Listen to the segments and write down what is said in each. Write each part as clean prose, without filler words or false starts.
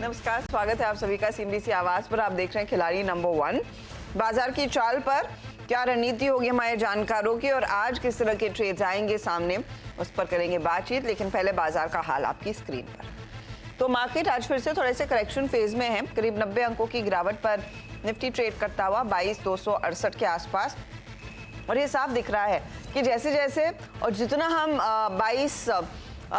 नमस्कार, स्वागत है आप सभी का सीएनबीसी आवाज पर। आप देख रहे हैं खिलाड़ी नंबर 1। बाजार की चाल पर क्या रणनीति होगी हमारे जानकारों की और आज किस तरह के ट्रेड्स आएंगे सामने, उस पर करेंगे बातचीत। लेकिन पहले बाजार का हाल आपकी स्क्रीन पर। तो मार्केट आज फिर से थोड़े से करेक्शन फेज में है। करीब 90 अंकों की गिरावट पर निफ्टी ट्रेड करता हुआ 22,268 के आसपास। और ये साफ दिख रहा है कि जैसे जैसे और जितना हम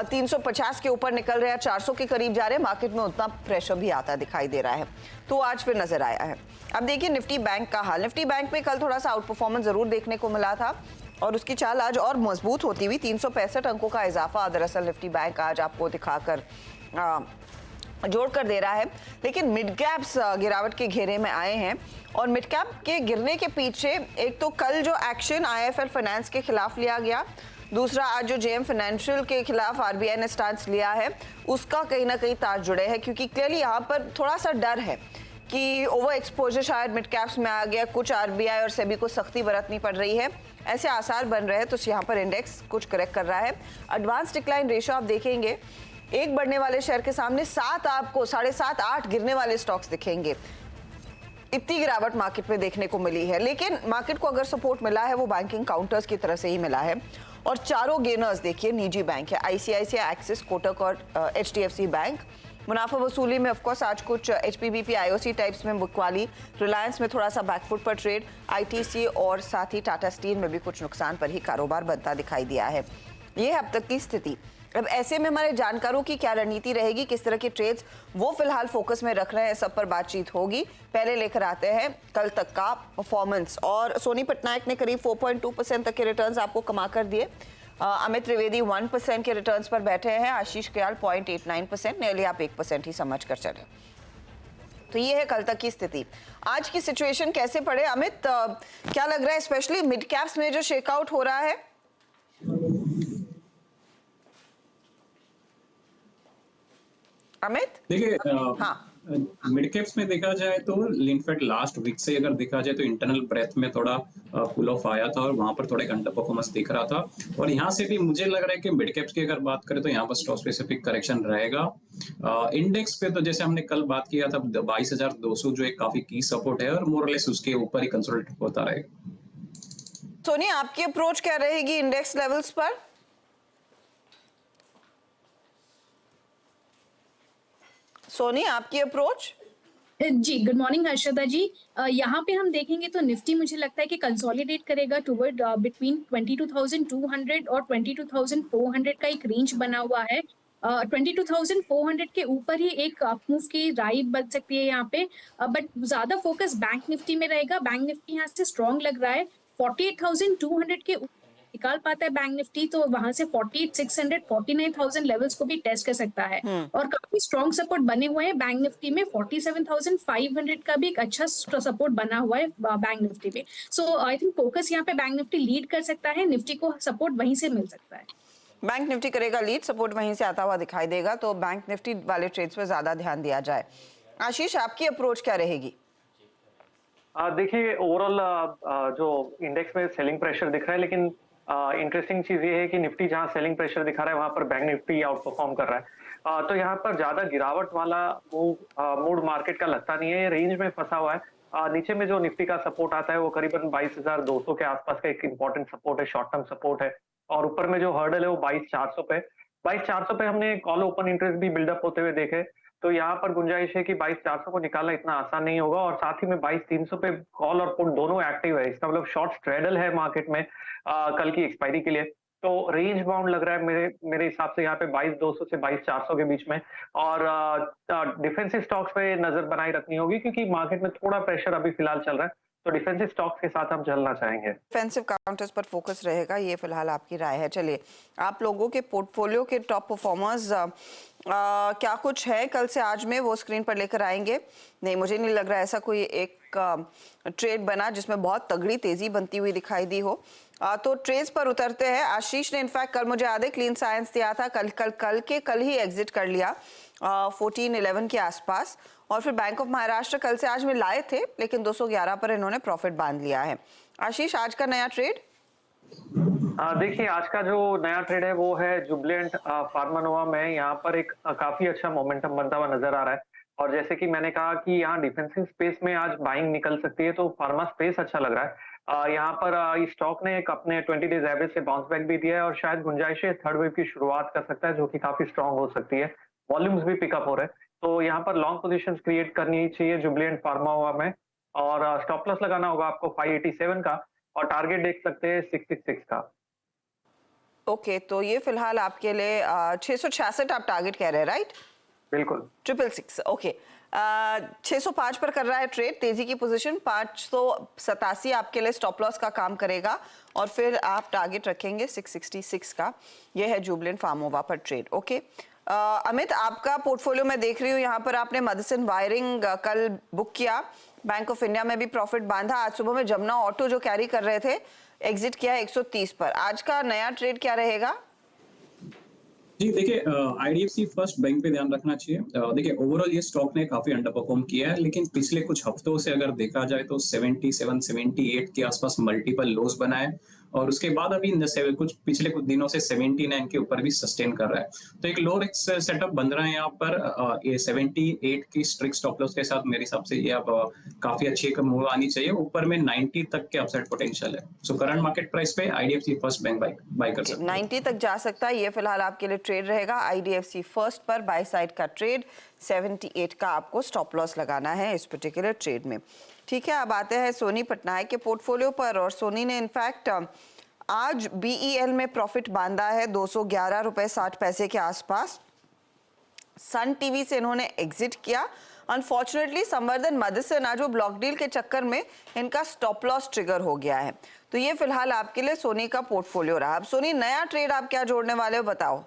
350 के ऊपर निकल रहे हैं, 400 के करीब जा रहे हैं, मार्केट में उतना प्रेशर भी आता दिखाई दे रहा है। तो आज फिर नजर आया है। अब देखिए निफ्टी बैंक का हाल। निफ्टी बैंक में कल थोड़ा सा आउट परफॉर्मेंस जरूर देखने को मिला था और उसकी चाल आज और मजबूत होती हुई 365 अंकों का इजाफा दरअसल निफ्टी बैंक आज आपको दिखाकर जोड़ कर दे रहा है। लेकिन मिड कैप्स गिरावट के घेरे में आए हैं और मिड कैप के गिरने के पीछे एक तो कल जो एक्शन आईएफएल फाइनेंस के खिलाफ लिया गया, दूसरा आज जो जेएम फाइनेंशियल के खिलाफ आरबीआई ने स्टांस लिया है, उसका कहीं ना कहीं तार जुड़े हैं। क्योंकि क्लियरली यहाँ पर थोड़ा सा डर है कि ओवर एक्सपोजर शायद मिड कैप्स में आ गया, कुछ आरबीआई और सेबी को सख्ती बरतनी पड़ रही है, ऐसे आसार बन रहे हैं। तो यहाँ पर इंडेक्स कुछ करेक्ट कर रहा है। एडवांस डिक्लाइन रेशियो आप देखेंगे, एक बढ़ने वाले शेयर के सामने 7 आपको 7.5 8 गिरने वाले स्टॉक्स दिखेंगे। इतनी गिरावट मार्केट में देखने को मिली है। लेकिन मार्केट को अगर सपोर्ट मिला है वो बैंकिंग काउंटर्स की तरफ से ही मिला है और चारों गेनर्स देखिए निजी बैंक है, आईसीआईसीआई, एक्सिस, कोटक और एचडीएफसी बैंक। मुनाफा वसूली में ऑफकोर्स आज कुछ एचपीबीपी, आईओसी टाइप्स में बुकवाली, रिलायंस में थोड़ा सा बैकफुट पर ट्रेड, आईटीसी और साथ ही टाटा स्टील में भी कुछ नुकसान पर ही कारोबार बनता दिखाई दिया है। ये है अब तक की स्थिति। अब ऐसे में हमारे जानकारों की क्या रणनीति रहेगी, किस तरह के ट्रेड्स वो फिलहाल फोकस में रख रहे हैं, सब पर बातचीत होगी। पहले लेकर आते हैं कल तक का परफॉर्मेंस। और सोनी पटनायक ने करीब 4.2% तक के रिटर्न्स आपको कमा कर दिए। अमित त्रिवेदी 1% के रिटर्न्स पर बैठे हैं। आशीष कयाल 0.89%, नियरली आप 1% ही समझ कर चले। तो ये है कल तक की स्थिति। आज की सिचुएशन कैसे पड़े अमित, क्या लग रहा है स्पेशली मिड कैप्स में जो शेकआउट हो रहा है? अमित देखिए, हाँ, मिड कैप्स में देखा जाए तो इनफैक्ट लास्ट वीक से अगर देखा जाए तो इंटरनल ब्रेथ में थोड़ा कूल ऑफ आया था और वहां पर थोड़ा एक अंडर परफॉर्मेंस दिख रहा था। और यहाँ से भी मुझे लग रहा है कि मिड कैप्स की अगर बात करें तो यहाँ पर स्टॉक स्पेसिफिक करेक्शन रहेगा। इंडेक्स पे तो जैसे हमने कल बात किया था 22,200 जो एक काफी की सपोर्ट है और मोरलेस उसके ऊपर ही कंसोलिडेट होता रहेगा। सोनी आपकी अप्रोच क्या रहेगी इंडेक्स लेवल्स पर? सोनी आपकी अप्रोच? जी, गुड मॉर्निंग हर्षदा जी। यहाँ पे हम देखेंगे तो निफ्टी मुझे लगता है कि कंसोलिडेट करेगा टुवर्ड बिटवीन 22,200 और 22,400 का एक रेंज बना हुआ है। 22,400 के ऊपर ही एक अप मूव की राइट बन सकती है यहाँ पे, बट ज्यादा फोकस बैंक निफ्टी में रहेगा। बैंक निफ्टी यहाँ से स्ट्रॉन्ग लग रहा है। 48,200 के निकाल पाता है बैंक निफ्टी तो वहां से 48,600, 49,000 लेवल्स को भी टेस्ट कर सकता है। और काफी स्ट्रॉन्ग सपोर्ट बने हुए हैं बैंक निफ्टी में। 47,500 का भी एक अच्छा सपोर्ट बना हुआ है बैंक निफ्टी में। सो आई थिंक फोकस यहाँ पे बैंक निफ्टी लीड कर सकता है, निफ्टी को सपोर्ट वहीं से मिल सकता है। बैंक निफ्टी करेगा लीड, सपोर्ट वहीं से आता हुआ दिखाई देगा, तो बैंक निफ्टी वाले ट्रेड्स पे ज्यादा ध्यान दिया जाए। आशीष आपकी अप्रोच क्या रहेगी? देखिए ओवरऑल जो इंडेक्स में सेलिंग प्रेशर दिख रहा है, लेकिन इंटरेस्टिंग चीज ये है कि निफ्टी जहां सेलिंग प्रेशर दिखा रहा है वहां पर बैंक निफ्टी आउट परफॉर्म कर रहा है। तो यहाँ पर ज्यादा गिरावट वाला मूड मार्केट का लगता नहीं है, ये रेंज में फंसा हुआ है। नीचे में जो निफ्टी का सपोर्ट आता है वो करीबन 22,200 के आसपास का एक इंपॉर्टेंट सपोर्ट है, शॉर्ट टर्म सपोर्ट है। और ऊपर में जो हर्डल है वो 22,400 पे। 22,400 पे हमने कॉल ओपन इंटरेस्ट भी बिल्डअप होते हुए देखे, तो यहाँ पर गुंजाइश है कि 22,400 को निकालना इतना आसान नहीं होगा। और साथ ही में 22,300 पे कॉल और पुट दोनों एक्टिव है, इसका मतलब शॉर्ट स्ट्रेडल है मार्केट में कल की एक्सपायरी के लिए। तो रेंज बाउंड लग रहा है मेरे हिसाब से यहाँ पे 22,200 से 22,400 के बीच में। और डिफेंसिव स्टॉक्स पे नजर बनाए रखनी होगी क्योंकि मार्केट में थोड़ा प्रेशर अभी फिलहाल चल रहा है, तो डिफेंसिव स्टॉक्स के साथ हम चलना चाहेंगे। डिफेंसिव काउंटर्स पर फोकस रहेगा, ये फिलहाल आपकी राय है। चलिए, आप लोगों के पोर्टफोलियो के टॉप परफॉर्मर्स क्या कुछ है कल से आज में, वो स्क्रीन पर लेकर आएंगे। नहीं, मुझे नहीं लग रहा ऐसा कोई एक ट्रेड बना जिसमें बहुत तगड़ी तेजी बनती हुई दिखाई दी हो। तो ट्रेड्स पर उतरते हैं। आशीष ने इनफैक्ट कल मुझे याद है क्लीन साइंस दिया था, कल ही एग्जिट कर लिया 14-11 के आसपास। और फिर बैंक ऑफ महाराष्ट्र कल से आज में लाए थे, लेकिन 211 पर इन्होंने प्रॉफिट बांध लिया है। आशीष, आज का नया ट्रेड? देखिए आज का जो नया ट्रेड है वो है जुबिलेंट फार्मानोवा में। यहाँ पर एक काफी अच्छा मोमेंटम बनता हुआ नजर आ रहा है। और जैसे कि मैंने कहा कि यहाँ डिफेंसिव स्पेस में आज बाइंग निकल सकती है, तो फार्मा स्पेस अच्छा लग रहा है। यहाँ पर इस स्टॉक ने एक अपने 20 डेज एवरेज से बाउंस बैक भी दिया है और शायद गुंजाइश है थर्ड वेव की शुरुआत कर सकता है, जो कि काफी स्ट्रांग हो सकती है। वॉल्यूम्स भी पिकअप हो रहे हैं, तो यहाँ पर लॉन्ग पोजीशंस क्रिएट करनी चाहिए जुबिलेंट फार्मा हुआ में, और स्टॉप लॉस लगाना होगा आपको 587 का, और टारगेट देख सकते हैं 666 का। ओके, तो ये फिलहाल आपके लिए 666 आप टारगेट कह रहे हैं, राइट? बिल्कुल 666, ओके। 605 पर कर रहा है ट्रेड, तेजी की पोजीशन 587 आपके लिए स्टॉप लॉस का काम करेगा, और फिर आप टारगेट रखेंगे 666 का। ये है जुबिलेंट फार्मोवा पर ट्रेड, ओके। अमित, आपका पोर्टफोलियो मैं देख रही हूँ, यहाँ पर आपने मदरसन वायरिंग कल बुक किया, बैंक ऑफ इंडिया में भी प्रॉफिट बांधा, आज सुबह में जमुना ऑटो जो कैरी कर रहे थे एग्जिट किया 130 पर। आज का नया ट्रेड क्या रहेगा? जी देखिए, आईडीएफसी फर्स्ट बैंक पे ध्यान रखना चाहिए। देखिए ओवरऑल ये स्टॉक ने काफी अंडर परफॉर्म किया है, लेकिन पिछले कुछ हफ्तों से अगर देखा जाए तो 77 78 के आसपास मल्टीपल लोस बनाए, और उसके बाद अभी कुछ पिछले कुछ दिनों से 79 के ऊपर भी सस्टेन कर रहा है। तो एक लो रिस्क सेटअप बन रहा है यहाँ पर। ये 78 की स्ट्रिक्ट स्टॉप लॉस के साथ मेरे हिसाब से ये अब काफी अच्छी एक मूव आनी चाहिए। ऊपर में 90 तक के अपसाइड पोटेंशियल है। सो करंट मार्केट प्राइस पे आईडीएफसी फर्स्ट बैंक बाय कर सकते हैं। 90 तक जा सकता है, ये फिलहाल आपके लिए ट्रेड रहेगा। आईडीएफसी फर्स्ट पर बाय साइड का ट्रेड, 78 का आपको स्टॉप लॉस लगाना है इस पर्टिकुलर ट्रेड में। ठीक है, अब आते हैं सोनी पटनायक के पोर्टफोलियो पर, और सोनी ने इनफैक्ट आज बीईएल में प्रॉफिट बांधा है 211 रुपए 60 पैसे के आसपास। सन टीवी से इन्होंने एग्जिट किया। अनफॉर्चुनेटली संवर्धन मदरसन आज वो ब्लॉक डील के चक्कर में इनका स्टॉप लॉस ट्रिगर हो गया है। तो ये फिलहाल आपके लिए सोनी का पोर्टफोलियो रहा। अब सोनी, नया ट्रेड आप क्या जोड़ने वाले हो, बताओ।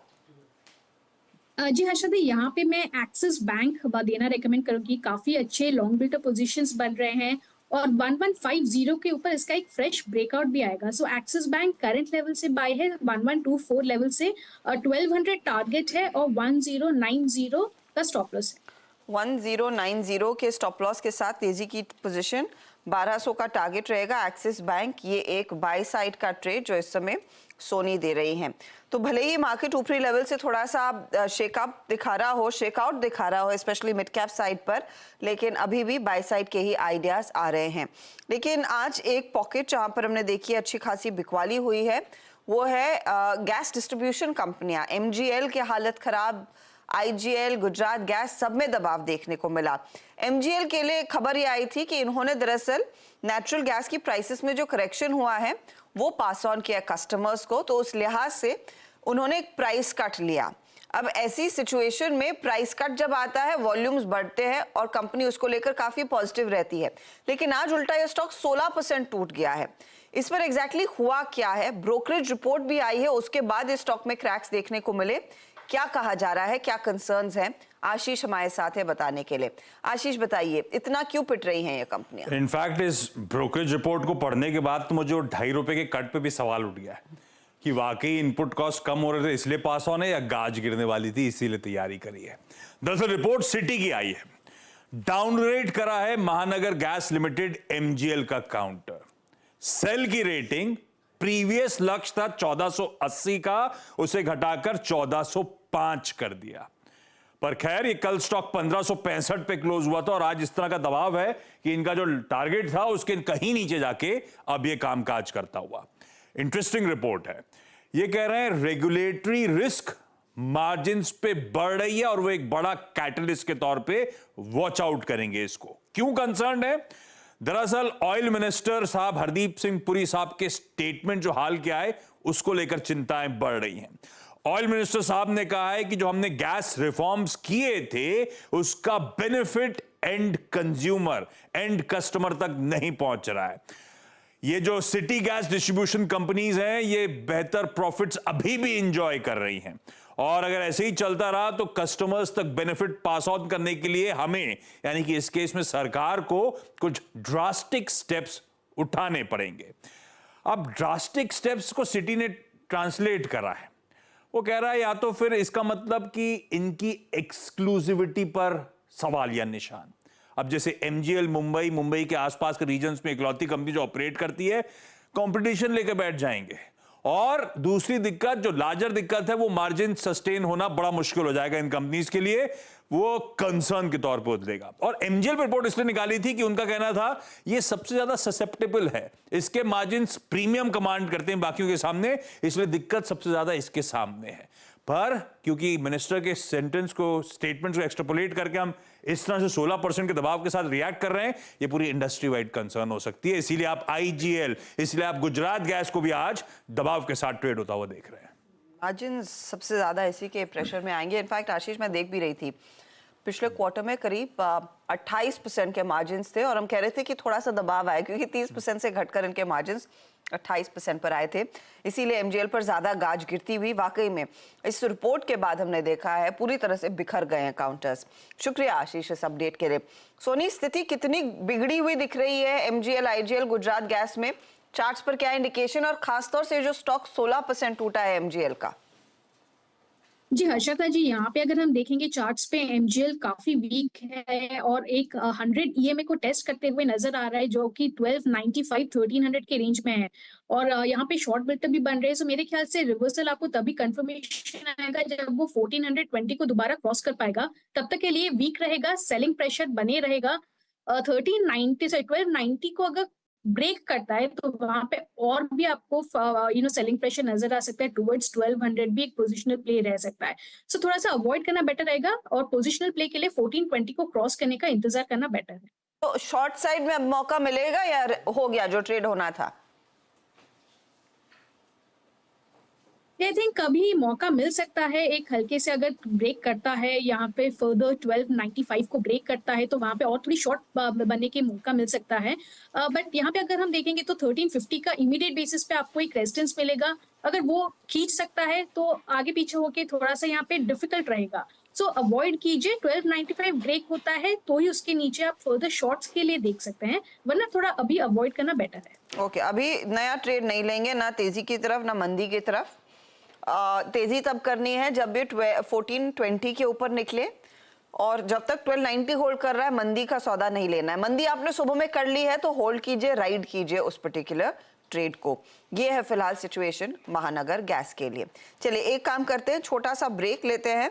जी हर्षद, यहाँ पे मैं एक्सिस बैंक देना रेकमेंड करूंगी। काफी अच्छे लॉन्ग बिल्टर पोजीशंस बन रहे हैं, और 1150 के ऊपर इसका एक फ्रेश ब्रेकआउट भी आएगा। सो एक्सिस बैंक करंट लेवल से बाय है, 1124 लेवल से 1200 टारगेट है, और 1090 का स्टॉप लॉस है। 1090 के स्टॉप लॉस के साथ तेजी की पोजीशन, 1200 का टारगेट रहेगा एक्सिस बैंक। ये एक बाय साइड का ट्रेड जो इस समय सोनी दे रही हैं। तो भले ही मार्केट ऊपरी लेवल से थोड़ा सा शेकआउट दिखा रहा हो स्पेशली मिड कैप साइड पर, लेकिन अभी भी बाय साइड के ही आइडियाज आ रहे हैं। लेकिन आज एक पॉकेट जहां पर हमने देखी अच्छी खासी बिकवाली हुई है, वो है गैस डिस्ट्रीब्यूशन कंपनियां। एमजीएल की हालत खराब, आईजीएल, गुजरात गैस, सब में दबाव देखने को मिला। एमजीएल के लिए खबर ये आई थी कि इन्होंने दरअसल नेचुरल गैस की प्राइसेस में जो करेक्शन हुआ है वो पास ऑन किया कस्टमर्स को, तो उस लिहाज से उन्होंने एक प्राइस कट लिया। अब ऐसी सिचुएशन में प्राइस कट जब आता है, वॉल्यूम्स बढ़ते हैं और कंपनी उसको लेकर काफी पॉजिटिव रहती है। लेकिन आज उल्टा ये स्टॉक 16% टूट गया है। इस पर एग्जैक्टली हुआ क्या है? ब्रोकरेज रिपोर्ट भी आई है, उसके बाद इस स्टॉक में क्रैक्स देखने को मिले। क्या कहा जा रहा है, क्या कंसर्न्स हैं? आशीष हमारे साथ है बताने के लिए। आशीष, बताइए, इतना क्यों पिट रही हैं ये कंपनियां? इनफैक्ट इस ब्रोकरेज रिपोर्ट को पढ़ने के बाद तो मुझे 2.5 रुपए के कट पे भी सवाल उठ गया है कि वाकई इनपुट कॉस्ट कम हो रहे थे इसलिए पास ऑन है, या गाज गिरने वाली थी इसीलिए तैयारी करी है। दरअसल रिपोर्ट सिटी की आई है, डाउनग्रेड करा है महानगर गैस लिमिटेड एमजीएल का काउंटर। सेल की रेटिंग प्रीवियस लक्ष्य था 1480 का, उसे घटाकर 1405 कर दिया। पर खैर ये कल स्टॉक 1565 पे क्लोज हुआ था, और आज इस तरह का दबाव है कि इनका जो टारगेट था उसके कहीं नीचे जाके अब ये कामकाज करता हुआ। इंटरेस्टिंग रिपोर्ट है। ये कह रहे हैं रेगुलेटरी रिस्क मार्जिन्स पे बढ़ रही है, और वो एक बड़ा कैटलिस्ट के तौर पे वॉच आउट करेंगे इसको। क्यों कंसर्न है? दरअसल ऑयल मिनिस्टर साहब हरदीप सिंह पुरी साहब के स्टेटमेंट जो हाल के आए उसको लेकर चिंताएं बढ़ रही हैं। ऑयल मिनिस्टर साहब ने कहा है कि जो हमने गैस रिफॉर्म्स किए थे उसका benefit and consumer, and customer तक नहीं पहुंच रहा है। ये जो सिटी गैस डिस्ट्रीब्यूशन कंपनीज हैं ये बेहतर प्रॉफिट्स अभी भी इंजॉय कर रही हैं, और अगर ऐसे ही चलता रहा तो कस्टमर्स तक बेनिफिट पास ऑन करने के लिए हमें, यानी कि इस केस में सरकार को, कुछ ड्रास्टिक स्टेप्स उठाने पड़ेंगे। अब ड्रास्टिक स्टेप्स को सिटी ने ट्रांसलेट करा है। वो कह रहा है या तो फिर इसका मतलब कि इनकी एक्सक्लूसिविटी पर सवाल या निशान। अब जैसे एमजीएल मुंबई के आसपास के रीजन्स में इकलौती कंपनी जो ऑपरेट करती है, कंपटीशन लेकर बैठ जाएंगे, और दूसरी दिक्कत, जो लार्जर दिक्कत है, वो मार्जिन सस्टेन होना बड़ा मुश्किल हो जाएगा इन कंपनीज के लिए, वो कंसर्न के तौर पर उतरेगा। और एमजीएल पर रिपोर्ट इसलिए निकाली थी कि उनका कहना था ये सबसे ज्यादा ससेप्टेबल है, इसके मार्जिन प्रीमियम कमांड करते हैं बाकियों के सामने, इसलिए दिक्कत सबसे ज्यादा इसके सामने है। पर क्योंकि मिनिस्टर के सेंटेंस को, स्टेटमेंट को एक्सट्रापोलेट करके हम इस तरह से 16% के दबाव के साथ रिएक्ट कर रहे हैं, ये पूरी इंडस्ट्री वाइड कंसर्न हो सकती है। इसीलिए आप आईजीएल, इसलिए आप गुजरात गैस को भी आज दबाव के साथ ट्रेड होता हुआ देख रहे हैं। मार्जिन सबसे ज्यादा इसी के प्रेशर में आएंगे। इनफैक्ट आशीष, मैं देख भी रही थी पिछले क्वार्टर में करीब 28% के मार्जिन थे और हम कह रहे थे कि थोड़ा सा दबाव आया क्योंकि 30% से घटकर इनके मार्जिन 28% पर आए थे, इसीलिए एमजीएल पर ज्यादा गाज गिरती हुई। वाकई में इस रिपोर्ट के बाद हमने देखा है पूरी तरह से बिखर गए हैं काउंटर्स। शुक्रिया आशीष इस अपडेट के लिए। सोनी, स्थिति कितनी बिगड़ी हुई दिख रही है एमजीएल, आईजीएल, गुजरात गैस में? चार्ट्स पर क्या इंडिकेशन, और खासतौर से जो स्टॉक 16% टूटा है एमजीएल का? जी हर्षदा जी, यहाँ पे अगर हम देखेंगे चार्ट्स पे एमजीएल काफी वीक है और एक 100 ईएमए को टेस्ट करते हुए नजर आ रहा है, जो कि 1295 1300 के रेंज में है। और यहाँ पे शॉर्ट बिल्टअप भी बन रहे हैं, सो मेरे ख्याल से रिवर्सल आपको तभी कंफर्मेशन आएगा जब वो 1420 को दोबारा क्रॉस कर पाएगा। तब तक के लिए वीक रहेगा, सेलिंग प्रेशर बने रहेगा। 1290 को अगर ब्रेक करता है तो वहां पे और भी आपको सेलिंग प्रेशर नजर आ सकता है, टुवर्ड्स 1200 भी एक पोजिशनल प्ले रह सकता है। सो थोड़ा सा अवॉइड करना बेटर रहेगा और पोजिशनल प्ले के लिए 1420 को क्रॉस करने का इंतजार करना बेटर है। तो शॉर्ट साइड में अब मौका मिलेगा या हो गया जो ट्रेड होना था? आई थिंक कभी मौका मिल सकता है, एक हल्के से अगर ब्रेक करता है यहाँ पे फर्दर 1295 को ब्रेक करता है तो वहां पे और थोड़ी शॉर्ट बनने के मौका मिल सकता है। बट यहाँ पे अगर हम देखेंगे तो 1350 का इमीडिएट बेसिस पे आपको एक रेजिस्टेंस मिलेगा, अगर वो खींच सकता है तो आगे पीछे होके थोड़ा सा यहाँ पे डिफिकल्ट रहेगा। सो अवॉइड कीजिए, 1295 ब्रेक होता है तो ही उसके नीचे आप फर्दर शॉर्ट्स के लिए देख सकते हैं, वरना थोड़ा अभी अवॉइड करना बेटर है। ओके, अभी नया ट्रेड नहीं लेंगे, ना तेजी की तरफ ना मंदी की तरफ। तेजी तब करनी है जब भी 1420 के ऊपर निकले, और जब तक 1290 होल्ड कर रहा है मंदी का सौदा नहीं लेना है। मंदी आपने सुबह में कर ली है तो होल्ड कीजिए, राइड कीजिए उस पर्टिकुलर ट्रेड को। ये है फिलहाल सिचुएशन महानगर गैस के लिए। चलिए एक काम करते हैं, छोटा सा ब्रेक लेते हैं,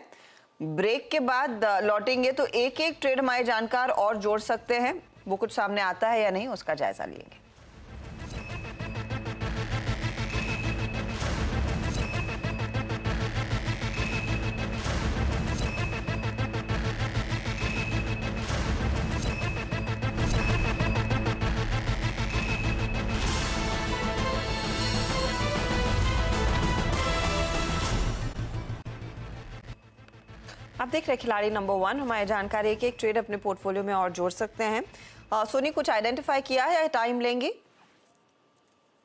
ब्रेक के बाद लौटेंगे तो एक एक ट्रेड हमारे जानकार और जोड़ सकते हैं, वो कुछ सामने आता है या नहीं उसका जायजा लेंगे। आप देख रहे खिलाड़ी नंबर 1, हमारे जानकारी एक एक ट्रेड अपने पोर्टफोलियो में और जोड़ सकते हैं। सोनी, कुछ आइडेंटिफाई किया है या टाइम लेंगे?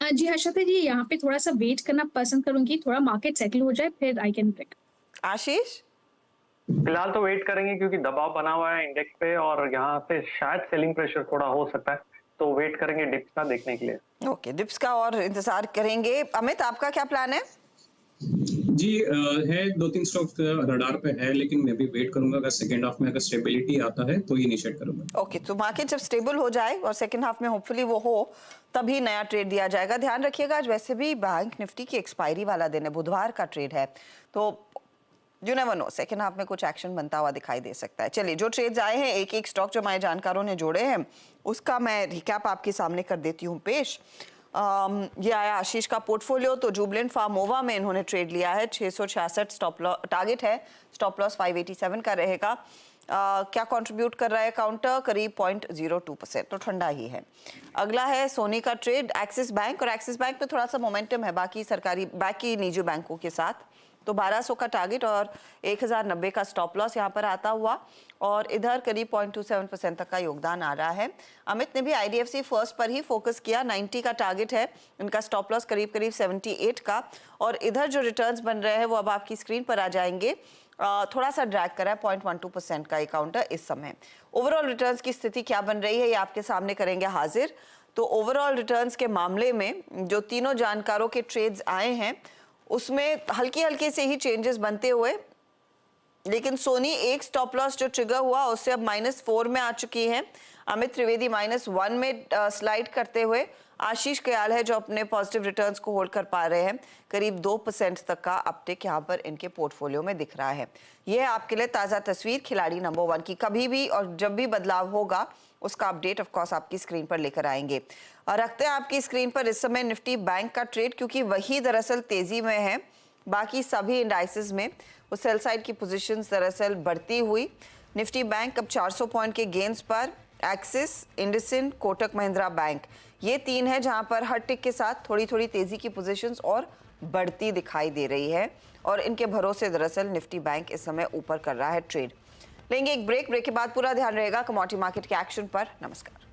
जी हर्षदा जी, यहाँ पे थोड़ा सा वेट करना पसंद करूंगी, थोड़ा मार्केट सेटल हो जाए फिर आई कैन ब्रेक। आशीष? फिलहाल तो वेट करेंगे क्योंकि दबाव बना हुआ है इंडेक्स पे और यहाँ पे शायद सेलिंग प्रेशर थोड़ा हो सकता है, तो वेट करेंगे डिप्स का देखने के लिए। ओके, डिप्स का और इंतजार करेंगे। अमित, आपका क्या प्लान है? जी है 2-3 स्टॉक रडार पे है, लेकिन मैं भी वेट करूंगा, अगर सेकंड हाफ में अगर स्टेबिलिटी आता है तो इनिशिएट करूंगा। ओके, तो मार्केट जब स्टेबल हो जाए और सेकंड हाफ में होपफुली वो हो, तभी नया ट्रेड दिया जाएगा। ध्यान रखिएगा आज वैसे भी बैंक निफ्टी की एक्सपायरी वाला दिन है, बुधवार का ट्रेड है, तो you never know, second half में कुछ एक्शन बनता हुआ दिखाई दे सकता है। चलिए, जो ट्रेड्स आए हैं, एक एक स्टॉक जो हमारे जानकारों ने जोड़े हैं उसका मैं रिकैप आपके सामने कर देती हूँ पेश। ये आया आशीष का पोर्टफोलियो, तो जुबलेंट फार्मोवा में इन्होंने ट्रेड लिया है, 666 स्टॉप लॉस टारगेट है, स्टॉप लॉस 587 का रहेगा। क्या कंट्रीब्यूट कर रहा है काउंटर? करीब 0.02%, तो ठंडा ही है। अगला है सोनी का ट्रेड, एक्सिस बैंक, और एक्सिस बैंक में थोड़ा सा मोमेंटम है बाकी सरकारी बाकी निजी बैंकों के साथ, तो 1200 का टारगेट और 1090 का स्टॉप लॉस यहाँ पर आता हुआ, और इधर करीब 0.27% तक का योगदान आ रहा है। अमित ने भी आईडीएफसी फर्स्ट पर ही फोकस किया, 90 का टारगेट है, इनका स्टॉप लॉस करीब 78 का, और इधर जो रिटर्न्स बन रहे हैं वो अब आपकी स्क्रीन पर आ जाएंगे। थोड़ा सा ड्रैग करा है, 0.12% का काउंटर इस समय। ओवरऑल रिटर्न्स की स्थिति क्या बन रही है ये आपके सामने करेंगे हाजिर। तो ओवरऑल रिटर्न्स के मामले में जो तीनों जानकारों के ट्रेड्स आए हैं उसमें हल्की हल्की से ही चेंजेस बनते हुए लेकिन सोनी एक स्टॉप लॉस जो ट्रिगर हुआ उससे अब -4 में आ चुकी है। अमित त्रिवेदी -1 में स्लाइड करते हुए, आशीष कयाल है जो अपने पॉजिटिव रिटर्न्स को होल्ड कर पा रहे हैं। करीब 2% तक का अपटिक यहाँ पर इनके पोर्टफोलियो में दिख रहा है। यह है आपके लिए ताज़ा तस्वीर खिलाड़ी नंबर 1 की। कभी भी और जब भी बदलाव होगा उसका अपडेट ऑफ कोर्स आपकी स्क्रीन पर लेकर आएंगे। और रखते हैं आपकी स्क्रीन पर इस समय निफ्टी बैंक का ट्रेड, क्योंकि वही दरअसल तेजी में है। बाकी सभी इंडाइसेस में वो सेल साइड की पोजीशंस दरअसल बढ़ती हुई। निफ्टी बैंक अब 400 पॉइंट के गेन्स पर। एक्सिस, इंडसिंड, कोटक महिंद्रा बैंक, ये 3 है जहां पर हर टिक के साथ थोड़ी थोड़ी तेजी की पोजीशंस और बढ़ती दिखाई दे रही है। और इनके भरोसे दरअसल निफ्टी बैंक इस समय ऊपर कर रहा है ट्रेड। लेंगे एक ब्रेक के बाद पूरा ध्यान रहेगा कमोडिटी मार्केट के एक्शन पर। नमस्कार।